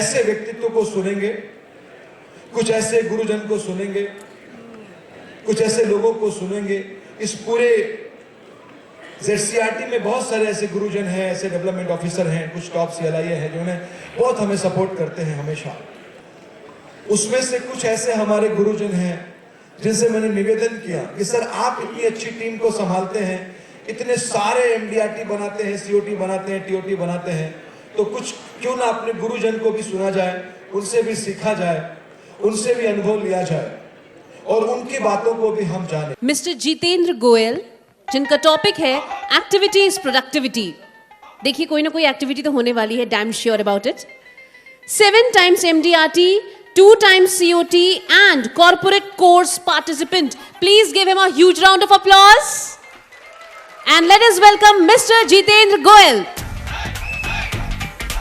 ऐसे व्यक्तित्व को सुनेंगे, कुछ ऐसे गुरुजन को सुनेंगे, कुछ ऐसे लोगों को सुनेंगे। इस पूरे ZCRT में बहुत सारे ऐसे गुरुजन हैं, ऐसे डेवलपमेंट ऑफिसर हैं, कुछ टॉप CLIA हैं जो बहुत हमें सपोर्ट करते हैं हमेशा। उसमें से कुछ ऐसे हमारे गुरुजन हैं जिनसे मैंने निवेदन किया कि सर आप इतनी अच्छी टीम को संभालते हैं, इतने सारे MDRT बनाते हैं, COT बनाते हैं, TOT बनाते हैं, तो कुछ क्यों ना अपने गुरुजन को भी सुना जाए, उनसे भी सीखा जाए, उनसे भी अनुभव लिया जाए और उनकी बातों को भी हम जाने। मिस्टर जितेंद्र गोयल, जिनका टॉपिक है एक्टिविटी इज प्रोडक्टिविटी। देखिए कोई ना कोई एक्टिविटी तो होने वाली है, damn sure about it. 7 times MDRT, 2 times COT and corporate course participant. Please give him a huge round of applause. And let us welcome Mr. Jitendra Goyal.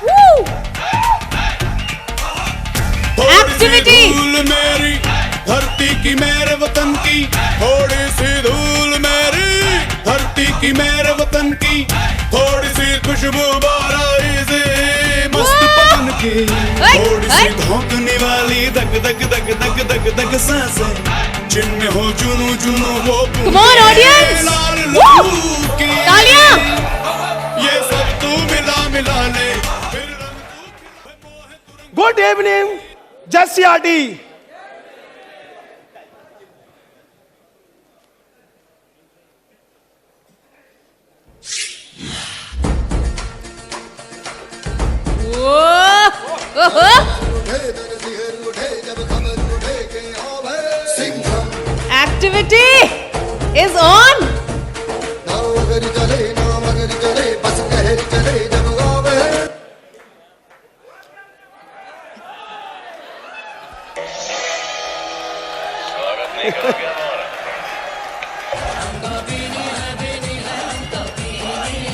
Woo! Activity. धूल मेरी धरती की, मेरे वतन की, थोड़ी सी धूल मेरी धरती की, मेरे वतन की, थोड़ी सी खुशबू बाराई से मस्त पवन की, थोड़ी सी धोकने वाली दग दग दग दग दग दग सांसें, जिनमें हो जुनू जुनू वो Come on audience! तालियां! ये सब तू मिला मिला ले। Good evening ZCRT। Activity is on.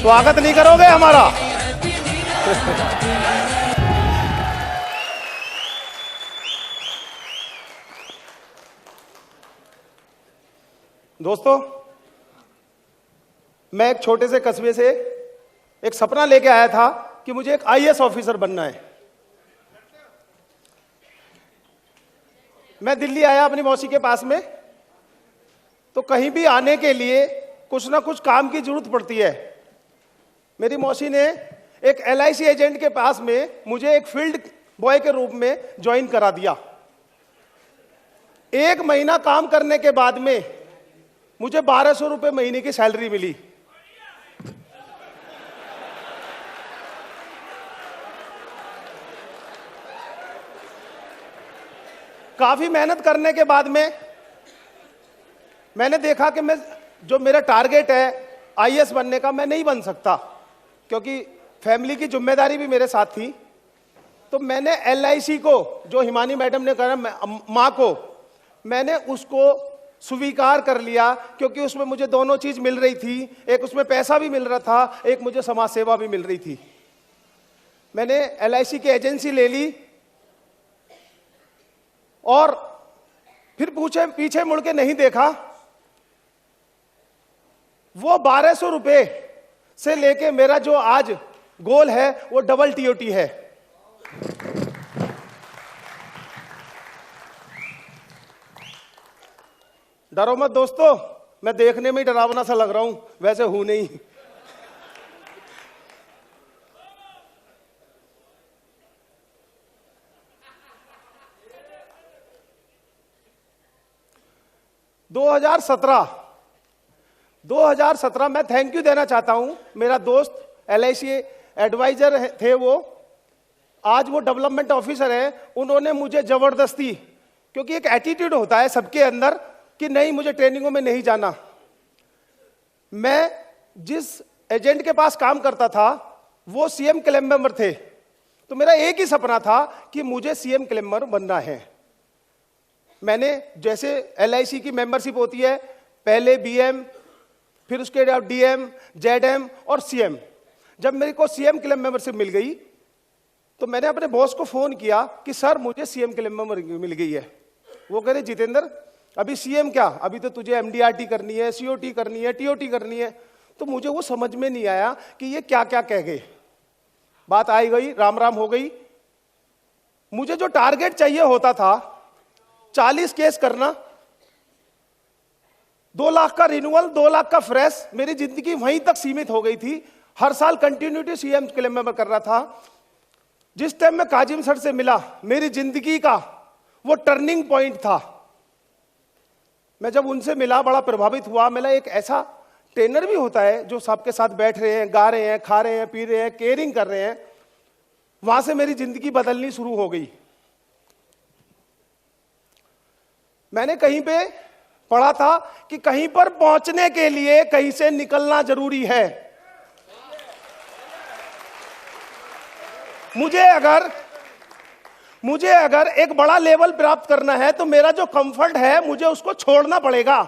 स्वागत नहीं करोगे हमारा? दोस्तों, मैं एक छोटे से कस्बे से एक सपना लेके आया था कि मुझे एक IAS ऑफिसर बनना है। मैं दिल्ली आया अपनी मौसी के पास में, तो कहीं भी आने के लिए कुछ ना कुछ काम की जरूरत पड़ती है। मेरी मौसी ने एक LIC एजेंट के पास में मुझे एक फील्ड बॉय के रूप में ज्वाइन करा दिया। 1 महीना काम करने के बाद में मुझे 1200 रुपये महीने की सैलरी मिली। काफी मेहनत करने के बाद में मैंने देखा कि मैं जो मेरा टारगेट है IAS बनने का, मैं नहीं बन सकता, क्योंकि फैमिली की जिम्मेदारी भी मेरे साथ थी। तो मैंने LIC को, जो हिमानी मैडम ने कहा माँ को, मैंने उसको स्वीकार कर लिया, क्योंकि उसमें मुझे दोनों चीज मिल रही थी। एक उसमें पैसा भी मिल रहा था, एक मुझे समाज सेवा भी मिल रही थी। मैंने LIC की एजेंसी ले ली और फिर पीछे मुड़ के नहीं देखा। वो 1200 रुपए से लेके मेरा जो आज गोल है वो डबल TOT है। डरो मत दोस्तों, मैं देखने में ही डरावना सा लग रहा हूं, वैसे हूं नहीं। (2017) 2017 मैं थैंक यू देना चाहता हूं। मेरा दोस्त LIC एडवाइजर थे, वो आज वो डेवलपमेंट ऑफिसर है। उन्होंने मुझे जबरदस्ती, क्योंकि एक एटीट्यूड होता है सबके अंदर कि नहीं, मुझे ट्रेनिंगों में नहीं जाना। मैं जिस एजेंट के पास काम करता था वो CM क्लब मेंबर थे, तो मेरा एक ही सपना था कि मुझे CM क्लब मेंबर बनना है। मैंने, जैसे LIC की मेंबरशिप होती है, पहले BM, फिर उसके बाद DM, ZM और CM। जब मेरे को CM क्लब मेंबरशिप मिल गई तो मैंने अपने बॉस को फोन किया कि सर मुझे CM क्लब मेंबर मिल गई है। वो कह रहे जितेंद्र अभी CM क्या, अभी तो तुझे MDRT करनी है, COT करनी है, TOT करनी है। तो मुझे वो समझ में नहीं आया कि ये क्या क्या कह गए। बात आई गई, राम राम हो गई। मुझे जो टारगेट चाहिए होता था 40 केस करना, 2 लाख का रिन्यूअल, 2 लाख का फ्रेश, मेरी जिंदगी वहीं तक सीमित हो गई थी। हर साल कंटिन्यूटी सीएम क्लेम में कर रहा था। जिस टाइम मैं काजिम सर से मिला, मेरी जिंदगी का वो टर्निंग पॉइंट था। मैं जब उनसे मिला बड़ा प्रभावित हुआ। मेरा एक ऐसा ट्रेनर भी होता है जो सबके साथ बैठ रहे हैं, गा रहे हैं, खा रहे हैं, पी रहे हैं, केयरिंग कर रहे हैं। वहां से मेरी जिंदगी बदलनी शुरू हो गई। मैंने कहीं पे पढ़ा था कि कहीं पर पहुंचने के लिए कहीं से निकलना जरूरी है। मुझे अगर एक बड़ा लेवल प्राप्त करना है तो मेरा जो कंफर्ट है मुझे उसको छोड़ना पड़ेगा।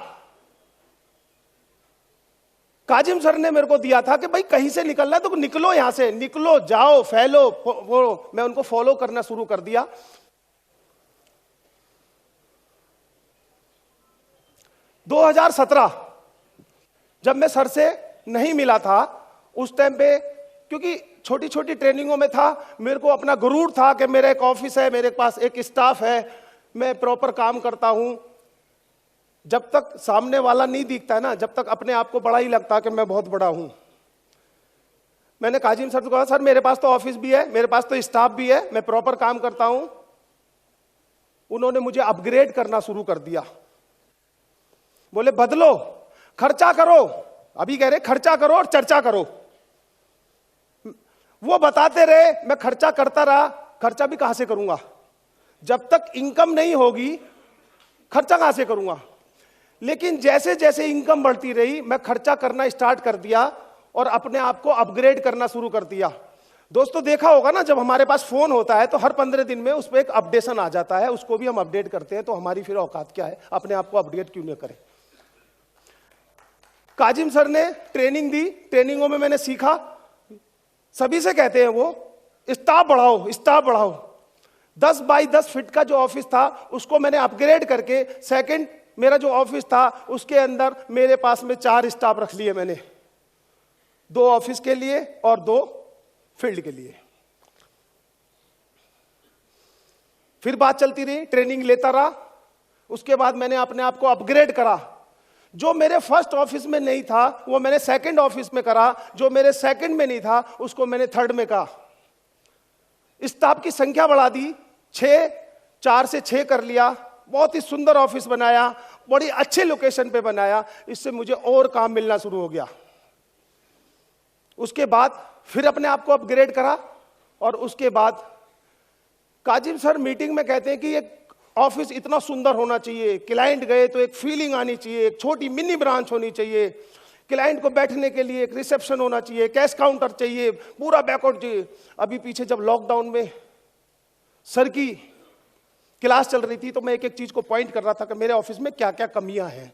काजिम सर ने मेरे को दिया था कि भाई कहीं से निकलना है तो निकलो, यहां से निकलो, जाओ, फैलो। वो मैं उनको फॉलो करना शुरू कर दिया। दो 2017 जब मैं सर से नहीं मिला था, उस टाइम पे क्योंकि छोटी छोटी ट्रेनिंगों में था, मेरे को अपना गुरूर था कि मेरा एक ऑफिस है, मेरे पास एक स्टाफ है, मैं प्रॉपर काम करता हूं। जब तक सामने वाला नहीं दिखता है ना, जब तक अपने आप को बड़ा ही लगता कि मैं बहुत बड़ा हूं। मैंने काजिम सर को कहा, सर मेरे पास तो ऑफिस भी है, मेरे पास तो स्टाफ भी है, मैं प्रॉपर काम करता हूं। उन्होंने मुझे अपग्रेड करना शुरू कर दिया। बोले बदलो, खर्चा करो। अभी कह रहे खर्चा करो और चर्चा करो। वो बताते रहे, मैं खर्चा करता रहा। खर्चा भी कहां से करूंगा जब तक इनकम नहीं होगी? खर्चा कहां से करूंगा? लेकिन जैसे जैसे इनकम बढ़ती रही, मैं खर्चा करना स्टार्ट कर दिया और अपने आप को अपग्रेड करना शुरू कर दिया। दोस्तों देखा होगा ना, जब हमारे पास फोन होता है तो हर 15 दिन में उस पर एक अपडेशन आ जाता है, उसको भी हम अपडेट करते हैं। तो हमारी फिर औकात क्या है, अपने आप को अपडेट क्यों नहीं करें? काजिम सर ने ट्रेनिंग दी, ट्रेनिंगों में मैंने सीखा। सभी से कहते हैं वो, स्टाफ बढ़ाओ, स्टाफ बढ़ाओ। 10 बाई 10 फीट का जो ऑफिस था उसको मैंने अपग्रेड करके सेकंड मेरा जो ऑफिस था उसके अंदर मेरे पास में 4 स्टाफ रख लिए मैंने, 2 ऑफिस के लिए और 2 फील्ड के लिए। फिर बात चलती रही, ट्रेनिंग लेता रहा। उसके बाद मैंने अपने आप को अपग्रेड करा। जो मेरे फर्स्ट ऑफिस में नहीं था वो मैंने सेकंड ऑफिस में करा, जो मेरे सेकंड में नहीं था उसको मैंने थर्ड में कहा। स्टाफ की संख्या बढ़ा दी, 4 से 6 कर लिया। बहुत ही सुंदर ऑफिस बनाया, बड़ी अच्छे लोकेशन पे बनाया। इससे मुझे और काम मिलना शुरू हो गया। उसके बाद फिर अपने आप को अपग्रेड करा। और उसके बाद काजिम सर मीटिंग में कहते हैं कि ये ऑफिस इतना सुंदर होना चाहिए, क्लाइंट गए तो एक फीलिंग आनी चाहिए, एक छोटी मिनी ब्रांच होनी चाहिए, क्लाइंट को बैठने के लिए एक रिसेप्शन होना चाहिए, कैश काउंटर चाहिए, पूरा बैकआउट चाहिए। अभी पीछे जब लॉकडाउन में सर की क्लास चल रही थी तो मैं एक एक चीज को पॉइंट कर रहा था कि मेरे ऑफिस में क्या क्या कमियां हैं।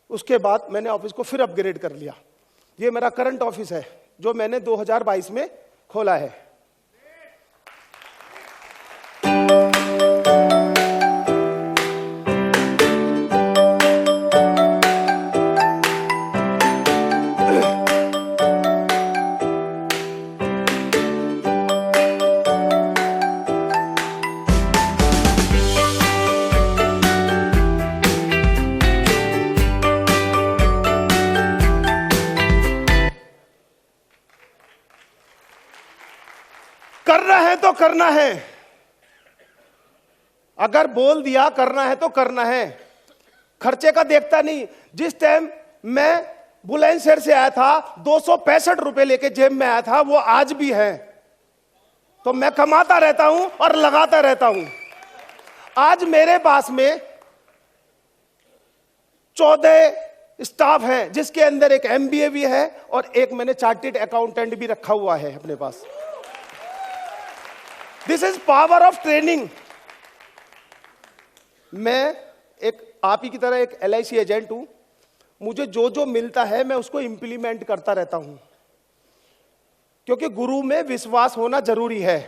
उसके बाद मैंने ऑफिस को फिर अपग्रेड कर लिया। ये मेरा करंट ऑफिस है जो मैंने 2022 में खोला है। करना है तो करना है, अगर बोल दिया करना है तो करना है। खर्चे का देखता नहीं। जिस टाइम मैं बुलंदशहर से आया था 265 रुपए लेके जेब में आया था, वो आज भी है। तो मैं कमाता रहता हूं और लगाता रहता हूं। आज मेरे पास में 14 स्टाफ है, जिसके अंदर एक MBA भी है और एक मैंने चार्टेड अकाउंटेंट भी रखा हुआ है अपने पास। This is power of training. मैं एक आप ही की तरह एक LIC एजेंट हूं। मुझे जो जो मिलता है मैं उसको इंप्लीमेंट करता रहता हूं, क्योंकि गुरु में विश्वास होना जरूरी है।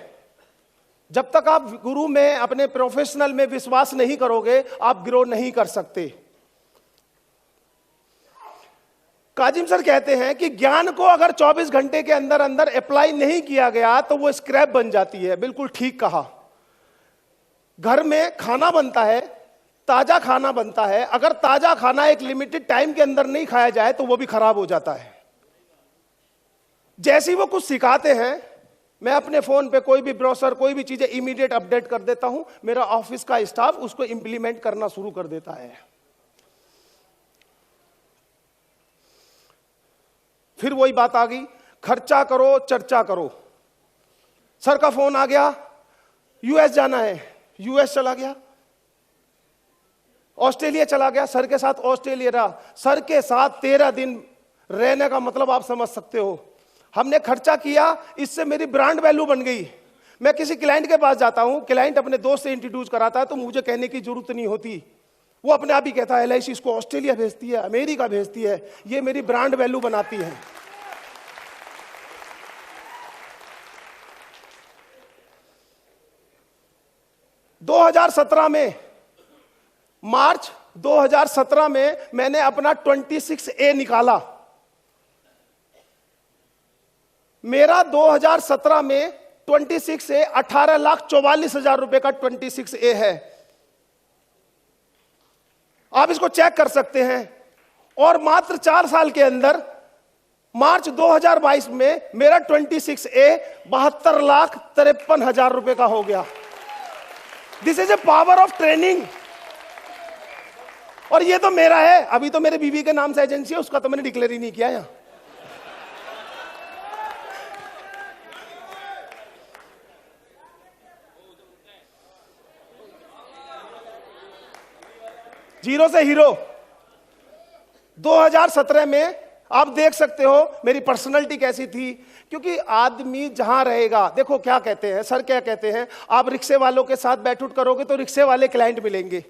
जब तक आप गुरु में, अपने प्रोफेशनल में विश्वास नहीं करोगे, आप ग्रो नहीं कर सकते। काजिम सर कहते हैं कि ज्ञान को अगर 24 घंटे के अंदर अंदर अप्लाई नहीं किया गया तो वो स्क्रैप बन जाती है। बिल्कुल ठीक कहा। घर में खाना बनता है, ताजा खाना बनता है, अगर ताजा खाना एक लिमिटेड टाइम के अंदर नहीं खाया जाए तो वो भी खराब हो जाता है। जैसे ही वो कुछ सिखाते हैं, मैं अपने फोन पे कोई भी ब्रोशर, कोई भी चीजें इमीडिएट अपडेट कर देता हूं, मेरा ऑफिस का स्टाफ उसको इंप्लीमेंट करना शुरू कर देता है। फिर वही बात आ गई, खर्चा करो चर्चा करो। सर का फोन आ गया, यूएस जाना है, यूएस चला गया, ऑस्ट्रेलिया चला गया, सर के साथ ऑस्ट्रेलिया रहा। सर के साथ 13 दिन रहने का मतलब आप समझ सकते हो। हमने खर्चा किया, इससे मेरी ब्रांड वैल्यू बन गई। मैं किसी क्लाइंट के पास जाता हूं, क्लाइंट अपने दोस्त से इंट्रोड्यूस कराता है तो मुझे कहने की जरूरत नहीं होती, वो अपने आप ही कहता है LIC इसको ऑस्ट्रेलिया भेजती है, अमेरिका भेजती है, ये मेरी ब्रांड वैल्यू बनाती है। मार्च 2017 में मैंने अपना 26A निकाला। मेरा 2017 में 26A 18,44,000 रुपए का 26A है। आप इसको चेक कर सकते हैं। और मात्र 4 साल के अंदर मार्च 2022 में मेरा 26A 72,53,000 रुपए का हो गया। This is a power of training. और ये तो मेरा है, अभी तो मेरे बीवी के नाम से एजेंसी है, उसका तो मैंने डिक्लेयर ही नहीं किया यहां। जीरो से हीरो। 2017 में आप देख सकते हो मेरी पर्सनैलिटी कैसी थी, क्योंकि आदमी जहां रहेगा, देखो क्या कहते हैं सर, क्या कहते हैं, आप रिक्शे वालों के साथ बैठ उठ करोगे तो रिक्शे वाले क्लाइंट मिलेंगे,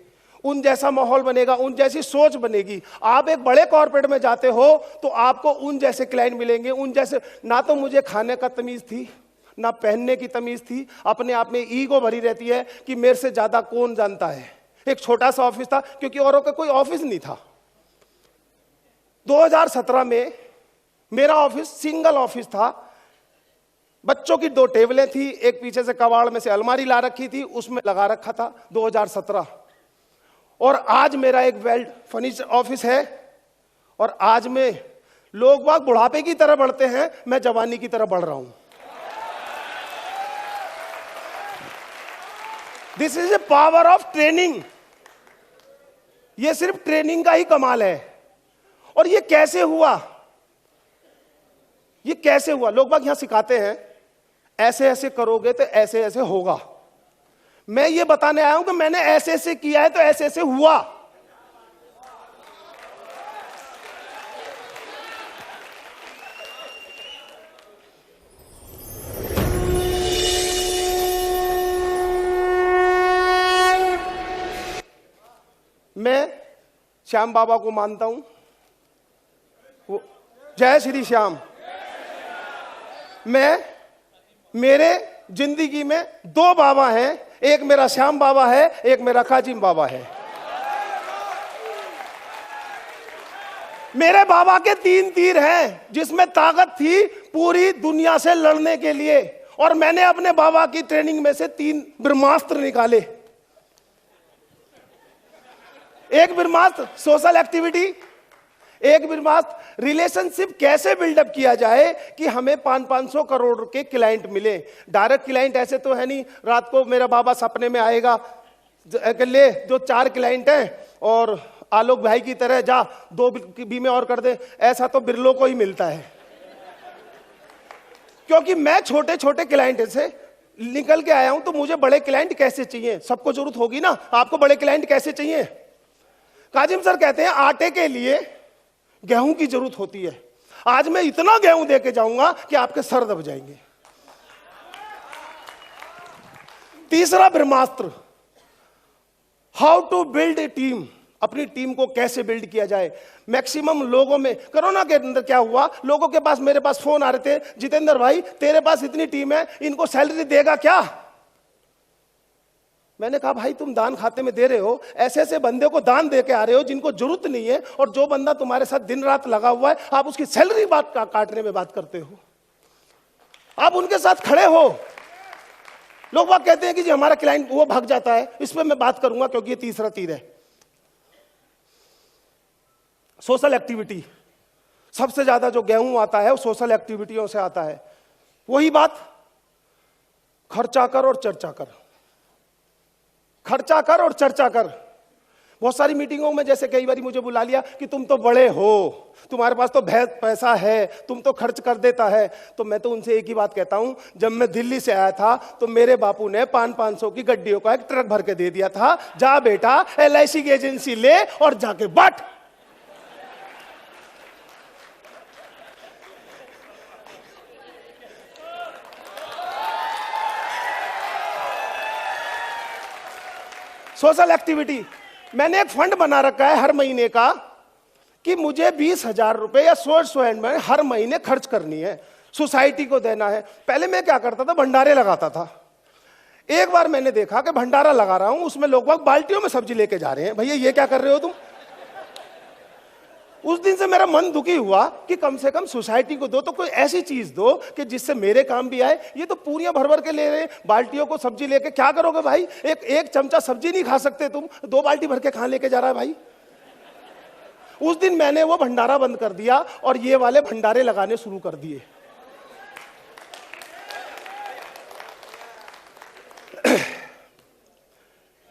उन जैसा माहौल बनेगा, उन जैसी सोच बनेगी। आप एक बड़े कॉर्पोरेट में जाते हो तो आपको उन जैसे क्लाइंट मिलेंगे, उन जैसे। ना तो मुझे खाने का तमीज थी, ना पहनने की तमीज थी, अपने आप में ईगो भरी रहती है कि मेरे से ज्यादा कौन जानता है। एक छोटा सा ऑफिस था, क्योंकि औरों का कोई ऑफिस नहीं था। 2017 में मेरा ऑफिस सिंगल ऑफिस था। बच्चों की 2 टेबलें थी, एक पीछे से कबाड़ में से अलमारी ला रखी थी, उसमें लगा रखा था 2017। और आज मेरा एक वेल फर्निश्ड ऑफिस है। और आज में लोग बाग बुढ़ापे की तरह बढ़ते हैं, मैं जवानी की तरह बढ़ रहा हूं। This is a power of training. ये सिर्फ ट्रेनिंग का ही कमाल है। और ये कैसे हुआ, ये कैसे हुआ? लोग बाग यहां सिखाते हैं ऐसे ऐसे करोगे तो ऐसे ऐसे होगा। मैं ये बताने आया हूं कि मैंने ऐसे ऐसे किया है तो ऐसे ऐसे हुआ। मैं श्याम बाबा को मानता हूं। जय श्री श्याम। मेरे जिंदगी में 2 बाबा हैं, एक मेरा श्याम बाबा है, एक मेरा काजिम बाबा है। मेरे बाबा के 3 तीर हैं जिसमें ताकत थी पूरी दुनिया से लड़ने के लिए। और मैंने अपने बाबा की ट्रेनिंग में से 3 ब्रह्मास्त्र निकाले। एक ब्रह्मास्त्र सोशल एक्टिविटी, एक ब्रह्मास्त्र रिलेशनशिप कैसे बिल्डअप किया जाए कि हमें 500-500 करोड़ के क्लाइंट मिले। डायरेक्ट क्लाइंट ऐसे तो है नहीं, रात को मेरा बाबा सपने में आएगा, ले जो 4 क्लाइंट हैं और आलोक भाई की तरह जा 2 बीमे और कर दे। ऐसा तो बिरलों को ही मिलता है। क्योंकि मैं छोटे छोटे क्लाइंट से निकल के आया हूं, तो मुझे बड़े क्लाइंट कैसे चाहिए? सबको जरूरत होगी ना, आपको बड़े क्लाइंट कैसे चाहिए? काजिम सर कहते हैं आटे के लिए गेहूं की जरूरत होती है। आज मैं इतना गेहूं देके जाऊंगा कि आपके सर दब जाएंगे। तीसरा ब्रह्मास्त्र, how to build a team. अपनी टीम को कैसे बिल्ड किया जाए। मैक्सिमम लोगों में कोरोना के अंदर क्या हुआ, लोगों के पास मेरे पास फोन आ रहे थे, जितेंद्र भाई तेरे पास इतनी टीम है, इनको सैलरी देगा क्या? मैंने कहा भाई तुम दान खाते में दे रहे हो, ऐसे ऐसे बंदे को दान दे के आ रहे हो जिनको जरूरत नहीं है, और जो बंदा तुम्हारे साथ दिन रात लगा हुआ है आप उसकी सैलरी काटने में बात करते हो। आप उनके साथ खड़े हो। लोग बात कहते हैं कि जी हमारा क्लाइंट वो भाग जाता है, इस पर मैं बात करूंगा क्योंकि ये तीसरा तीर है। सोशल एक्टिविटी, सबसे ज्यादा जो गेहूं आता है वो सोशल एक्टिविटियों से आता है। वही बात, खर्चा कर और चर्चा कर, खर्चा कर और चर्चा कर। बहुत सारी मीटिंगों में जैसे कई बार मुझे बुला लिया कि तुम तो बड़े हो, तुम्हारे पास तो पैसा है, तुम तो खर्च कर देता है। तो मैं तो उनसे एक ही बात कहता हूं, जब मैं दिल्ली से आया था तो मेरे बापू ने 500 की गड्डियों का एक ट्रक भर के दे दिया था, जा बेटा LIC की एजेंसी ले और जाके बट। सोशल एक्टिविटी, मैंने एक फंड बना रखा है हर महीने का कि मुझे 20,000 रुपए या 100 में हर महीने खर्च करनी है, सोसाइटी को देना है। पहले मैं क्या करता था, भंडारे लगाता था। एक बार मैंने देखा कि भंडारा लगा रहा हूं, उसमें लोग बाल्टियों में सब्जी लेके जा रहे हैं। भैया ये क्या कर रहे हो तुम? उस दिन से मेरा मन दुखी हुआ कि कम से कम सोसाइटी को दो तो कोई ऐसी चीज दो कि जिससे मेरे काम भी आए। ये तो पूरियां भर भर के ले रहे, बाल्टियों को सब्जी लेके क्या करोगे भाई? एक चमचा सब्जी नहीं खा सकते तुम, 2 बाल्टी भर के कहां लेके जा रहा है भाई? उस दिन मैंने वो भंडारा बंद कर दिया और ये वाले भंडारे लगाने शुरू कर दिए।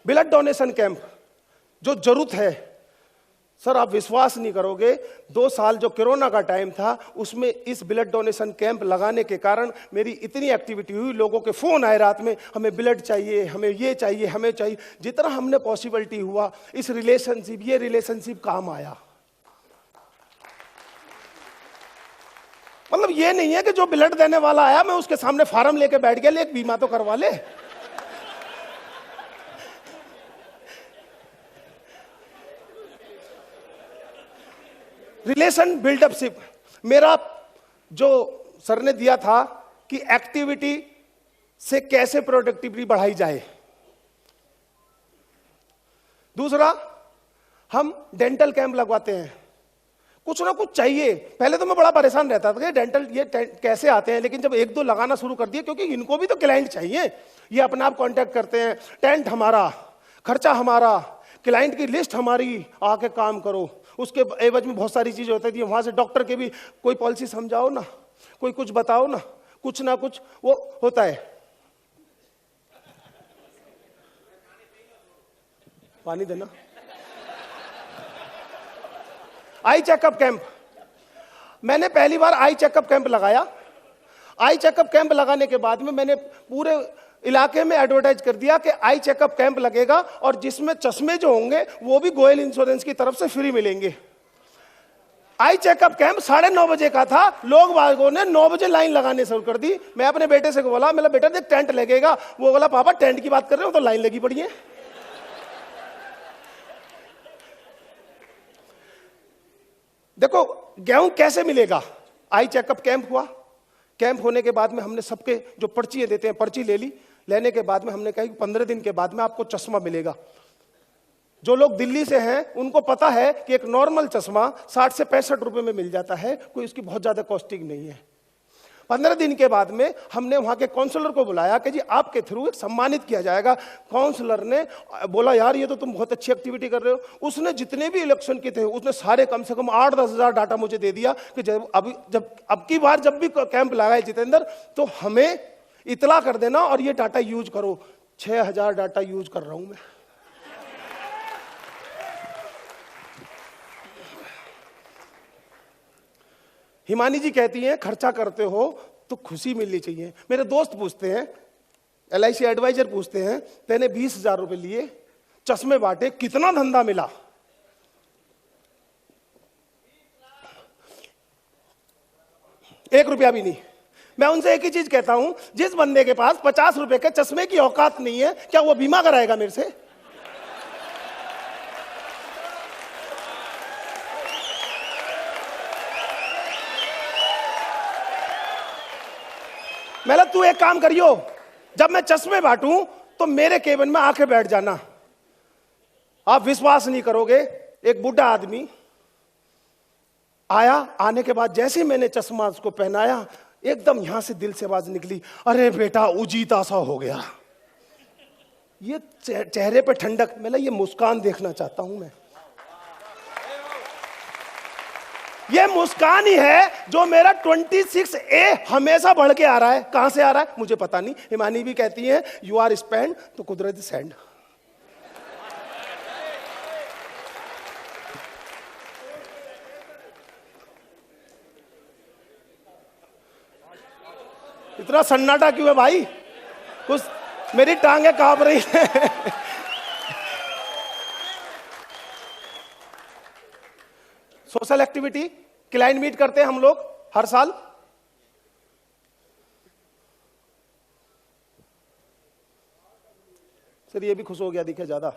ब्लड डोनेशन कैंप जो जरूरत है सर, आप विश्वास नहीं करोगे, 2 साल जो कोरोना का टाइम था उसमें इस ब्लड डोनेशन कैंप लगाने के कारण मेरी इतनी एक्टिविटी हुई। लोगों के फोन आए रात में, हमें ब्लड चाहिए, हमें ये चाहिए, हमें चाहिए। जितना हमने पॉसिबिलिटी हुआ, इस ये रिलेशनशिप काम आया। मतलब ये नहीं है कि जो ब्लड देने वाला आया मैं उसके सामने फार्म लेके बैठ गया, ले एक बीमा तो करवा ले। रिलेशन बिल्डअपशिप, मेरा जो सर ने दिया था कि एक्टिविटी से कैसे प्रोडक्टिविटी बढ़ाई जाए। दूसरा, हम डेंटल कैंप लगवाते हैं, कुछ ना कुछ चाहिए। पहले तो मैं बड़ा परेशान रहता था कि डेंटल ये कैसे आते हैं, लेकिन जब 1-2 लगाना शुरू कर दिए, क्योंकि इनको भी तो क्लाइंट चाहिए, ये अपने आप कांटेक्ट करते हैं। टेंट हमारा, खर्चा हमारा, क्लाइंट की लिस्ट हमारी, आके काम करो। उसके एवज में बहुत सारी चीजें होती थी, वहां से डॉक्टर के भी कोई पॉलिसी समझाओ ना, कोई कुछ बताओ ना कुछ वो होता है। पानी देना। आई चेकअप कैंप, मैंने पहली बार आई चेकअप कैंप लगाया। आई चेकअप कैंप लगाने के बाद में मैंने पूरे इलाके में एडवर्टाइज कर दिया कि आई चेकअप कैंप लगेगा और जिसमें चश्मे जो होंगे वो भी गोयल इंश्योरेंस की तरफ से फ्री मिलेंगे। आई चेकअप कैंप 9:30 बजे का था, लोग बागों ने 9 बजे लाइन लगाने शुरू कर दी। मैं अपने बेटे से बोला, मेरा बेटा देख टेंट लगेगा। वो बोला पापा टेंट की बात कर रहे हो, तो लाइन लगी पड़ी है। देखो गेहूं कैसे मिलेगा। आई चेकअप कैंप हुआ, कैंप होने के बाद में हमने सबके जो पर्ची देते हैं पर्ची ले ली। लेने के बाद में हमने कहा कि 15 दिन के बाद में आपको चश्मा मिलेगा। जो लोग दिल्ली से हैं उनको पता है कि एक नॉर्मल चश्मा 60 से 65 रुपए में मिल जाता है, कोई उसकी बहुत ज्यादा कॉस्टिंग नहीं है। 15 दिन के बाद में हमने वहां के काउंसलर को बुलाया कि जी आपके थ्रू एक सम्मानित किया जाएगा। काउंसलर ने बोला यार ये तो तुम बहुत अच्छी एक्टिविटी कर रहे हो। उसने जितने भी इलेक्शन के थे उसने सारे कम से कम 8-10 हजार डाटा मुझे दे दिया कि अब की बार जब भी कैंप लगाए जितेंद्र तो हमें इतला कर देना और ये डाटा यूज करो। 6000 डाटा यूज कर रहा हूं मैं। हिमानी जी कहती हैं खर्चा करते हो तो खुशी मिलनी चाहिए। मेरे दोस्त पूछते हैं, LIC एडवाइजर पूछते हैं, तेने 20,000 रुपए लिए, चश्मे बांटे, कितना धंधा मिला? ₹1 भी नहीं। मैं उनसे एक ही चीज कहता हूं, जिस बंदे के पास 50 रुपए के चश्मे की औकात नहीं है, क्या वो बीमा कराएगा मेरे से? मैंने तू एक काम करियो, जब मैं चश्मे बांटूं तो मेरे केबिन में आके बैठ जाना। आप विश्वास नहीं करोगे, एक बूढ़ा आदमी आया, आने के बाद जैसे ही मैंने चश्मा उसको पहनाया एकदम यहां से दिल से आवाज निकली, अरे बेटा उजीता सा हो गया। ये चेहरे पे ठंडक, मैं ये मुस्कान देखना चाहता हूं मैं। ये मुस्कान ही है जो मेरा 26A हमेशा बढ़ के आ रहा है। कहां से आ रहा है मुझे पता नहीं। हिमानी भी कहती है यू आर स्पेंड तो कुदरती सेंड। इतना सन्नाटा क्यों है भाई? कुछ मेरी टांगे कांप रही है। सोशल एक्टिविटी, क्लाइंट मीट करते हैं हम लोग हर साल। सर ये भी खुश हो गया दिखे ज्यादा।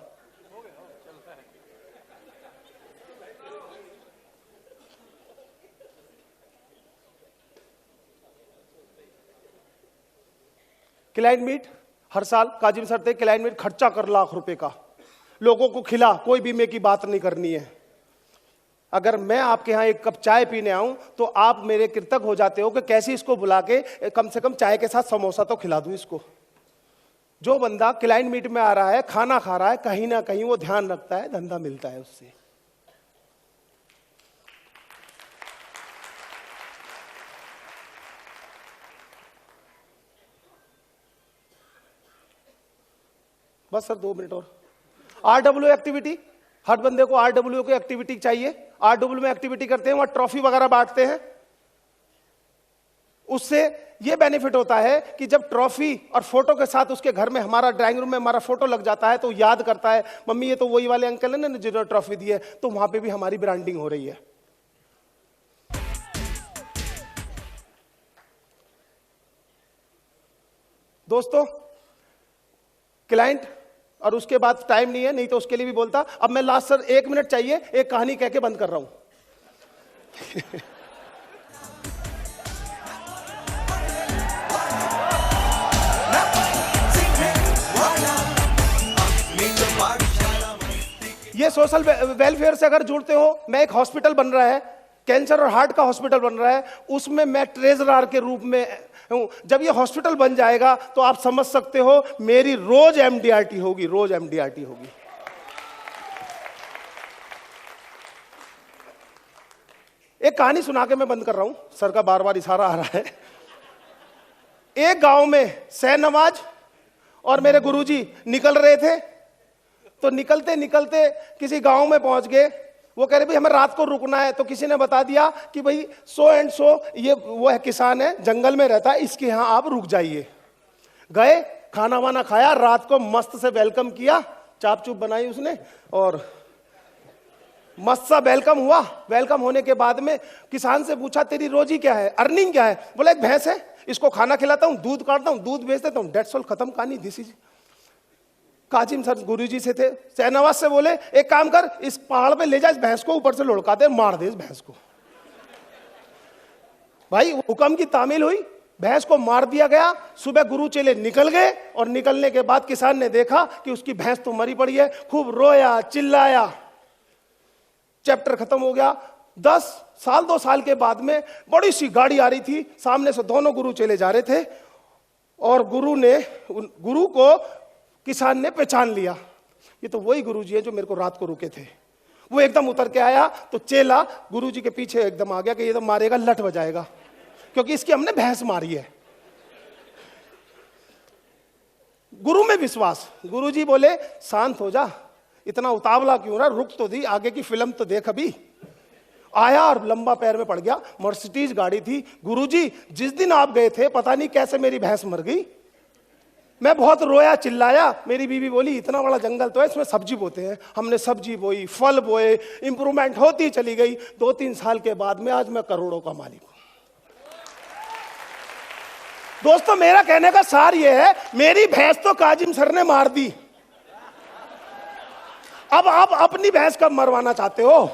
क्लाइंट मीट हर साल काजिम सर थे। क्लाइंट मीट खर्चा कर लाख रुपए का, लोगों को खिला, कोई बीमे की बात नहीं करनी है। अगर मैं आपके यहाँ एक कप चाय पीने आऊं तो आप मेरे कृतज्ञ हो जाते हो कि कैसे इसको बुला के कम से कम चाय के साथ समोसा तो खिला दूं इसको। जो बंदा क्लाइंट मीट में आ रहा है, खाना खा रहा है, कहीं ना कहीं वो ध्यान रखता है, धंधा मिलता है उससे। बस सर 2 मिनट और। RW एक्टिविटी, हर बंदे को RW की एक्टिविटी चाहिए। RW में एक्टिविटी करते हैं, वहां ट्रॉफी वगैरह बांटते हैं। उससे यह बेनिफिट होता है कि जब ट्रॉफी और फोटो के साथ उसके घर में, हमारा ड्राइंग रूम में हमारा फोटो लग जाता है तो याद करता है मम्मी ये तो वही वाले अंकल है ना जिन्होंने ट्रॉफी दी है। तो वहां पे भी हमारी ब्रांडिंग हो रही है। दोस्तों क्लाइंट, और उसके बाद टाइम नहीं है, नहीं तो उसके लिए भी बोलता। अब मैं लास्ट सर 1 मिनट चाहिए, एक कहानी कह के बंद कर रहा हूं। ये सोशल वेलफेयर से अगर जुड़ते हो, मैं एक हॉस्पिटल बन रहा है, कैंसर और हार्ट का हॉस्पिटल बन रहा है, उसमें मैं ट्रेजरर के रूप में हूं। जब ये हॉस्पिटल बन जाएगा तो आप समझ सकते हो मेरी रोज MDRT होगी, रोज MDRT होगी। एक कहानी सुना के मैं बंद कर रहा हूं, सर का बार बार इशारा आ रहा है। एक गांव में शहनवाज और मेरे गुरुजी निकल रहे थे। तो निकलते निकलते किसी गांव में पहुंच गए। वो कह रहे भाई हमें रात को रुकना है। तो किसी ने बता दिया कि भाई सो एंड सो, ये वो है किसान है, जंगल में रहता है, इसके यहां आप रुक जाइए। गए, खाना वाना खाया, रात को मस्त से वेलकम किया, चाप चुप बनाई उसने और मस्त सा वेलकम हुआ। वेलकम होने के बाद में किसान से पूछा तेरी रोजी क्या है, अर्निंग क्या है? बोला एक भैंस है, इसको खाना खिलाता हूं, दूध काटता हूं, दूध बेच देता हूं, डेट्स ऑल, खत्म कहानी, दिस इज। काजिम सर गुरुजी से थे। शहनवाज से बोले एक काम कर, इस पहाड़ पे ले जा, इस भैंस को ऊपर से लुढ़का दे, मार दे इस भैंस को। भाई हुक्म की तामील हुई, भैंस को मार दिया गया। सुबह गुरु चेले निकल गए और निकलने के बाद किसान ने देखा कि उसकी भैंस तो मरी पड़ी है। खूब रोया, चिल्लाया, चैप्टर खत्म हो गया। 10 साल 2 साल के बाद में बड़ी सी गाड़ी आ रही थी, सामने से दोनों गुरु चले जा रहे थे और गुरु को किसान ने पहचान लिया। ये तो वही गुरुजी है जो मेरे को रात को रुके थे। वो एकदम उतर के आया तो चेला गुरुजी के पीछे एकदम आ गया कि ये तो मारेगा, लट बजाएगा, क्योंकि इसकी हमने भैंस मारी है। गुरु में विश्वास। गुरुजी बोले शांत हो जा, इतना उतावला क्यों रहा, रुक तो दी, आगे की फिल्म तो देख। अभी आया और लंबा पैर में पड़ गया। मर्सिडीज गाड़ी थी। गुरुजी जिस दिन आप गए थे पता नहीं कैसे मेरी भैंस मर गई। मैं बहुत रोया, चिल्लाया। मेरी बीवी बोली इतना बड़ा जंगल तो है, इसमें सब्जी बोते हैं। हमने सब्जी बोई, फल बोए, इंप्रूवमेंट होती चली गई। 2-3 साल के बाद में आज मैं करोड़ों का मालिक हूं। दोस्तों मेरा कहने का सार यह है, मेरी भैंस तो काजिम सर ने मार दी, अब आप अपनी भैंस कब मरवाना चाहते हो?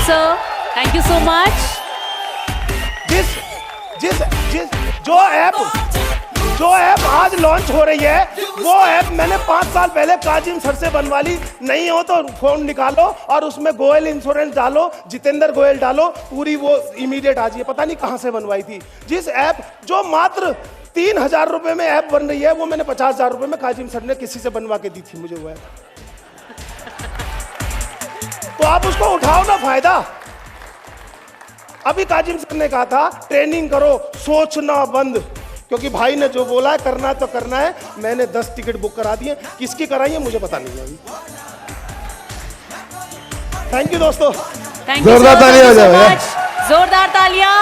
Sir, thank you so much. जिस जो ऐप जो ऐप आज लॉन्च हो रही है वो ऐप मैंने 5 साल पहले काजिम सर से बनवा ली। नहीं हो तो फोन निकालो और उसमें गोयल इंश्योरेंस डालो, जितेंद्र गोयल डालो, पूरी वो इमीडिएट आ जाइए। पता नहीं कहां से बनवाई थी। जिस ऐप जो मात्र 3,000 रुपए में ऐप बन रही है वो मैंने 50,000 रुपए में काजिम सर ने किसी से बनवा के दी थी मुझे वो ऐप। तो आप उसको उठाओ ना फायदा। अभी काजिम सर ने कहा था ट्रेनिंग करो, सोचना बंद, क्योंकि भाई ने जो बोला है करना तो करना है। मैंने 10 टिकट बुक करा दिए, किसकी कराई है मुझे पता नहीं है अभी। थैंक यू दोस्तों। थैंक यू, जोरदार तालियां।